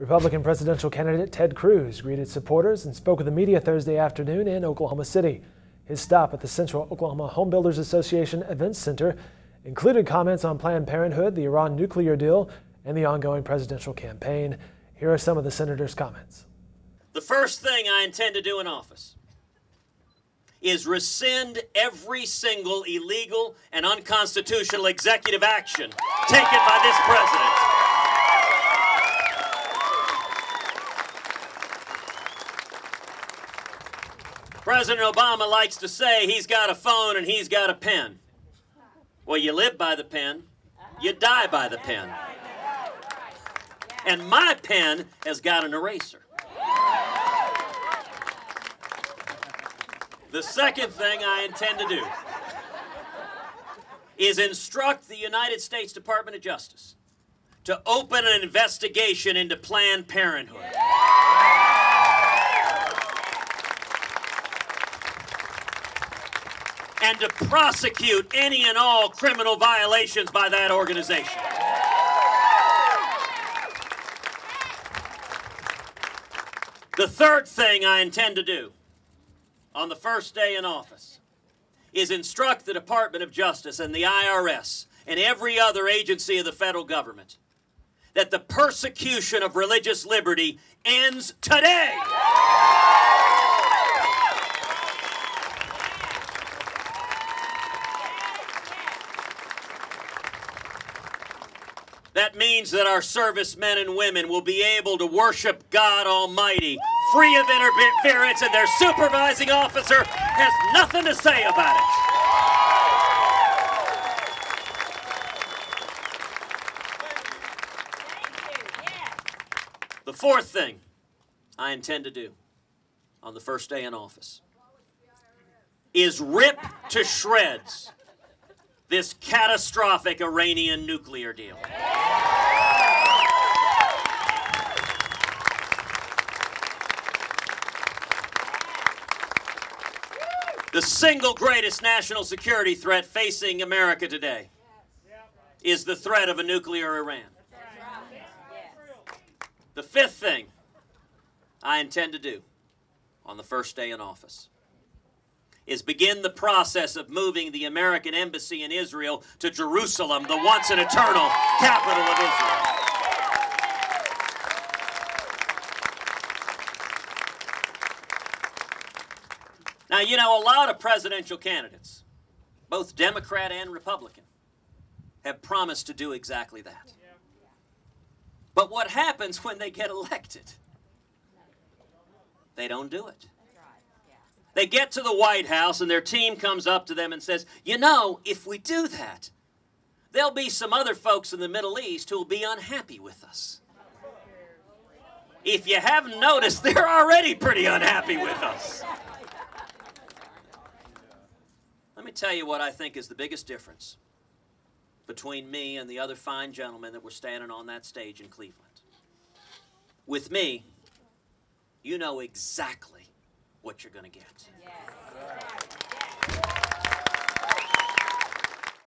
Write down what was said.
Republican presidential candidate Ted Cruz greeted supporters and spoke with the media Thursday afternoon in Oklahoma City. His stop at the Central Oklahoma Home Builders Association Events Center included comments on Planned Parenthood, the Iran nuclear deal, and the ongoing presidential campaign. Here are some of the senator's comments. The first thing I intend to do in office is rescind every single illegal and unconstitutional executive action taken by this president. President Obama likes to say he's got a phone and he's got a pen. Well, you live by the pen, you die by the pen. And my pen has got an eraser. The second thing I intend to do is instruct the United States Department of Justice to open an investigation into Planned Parenthood. And to prosecute any and all criminal violations by that organization. The third thing I intend to do on the first day in office is instruct the Department of Justice and the IRS and every other agency of the federal government that the persecution of religious liberty ends today. That means that our servicemen and women will be able to worship God Almighty, free of interference, and their supervising officer has nothing to say about it. The fourth thing I intend to do on the first day in office is rip to shreds this catastrophic Iranian nuclear deal. The single greatest national security threat facing America today is the threat of a nuclear Iran. The fifth thing I intend to do on the first day in office is begin the process of moving the American embassy in Israel to Jerusalem, the once and eternal capital of Israel. Now, you know, a lot of presidential candidates, both Democrat and Republican, have promised to do exactly that. But what happens when they get elected? They don't do it. They get to the White House and their team comes up to them and says, you know, if we do that, there'll be some other folks in the Middle East who will be unhappy with us. If you haven't noticed, they're already pretty unhappy with us. Let me tell you what I think is the biggest difference between me and the other fine gentlemen that were standing on that stage in Cleveland. With me, you know exactly what you're going to get. Yes.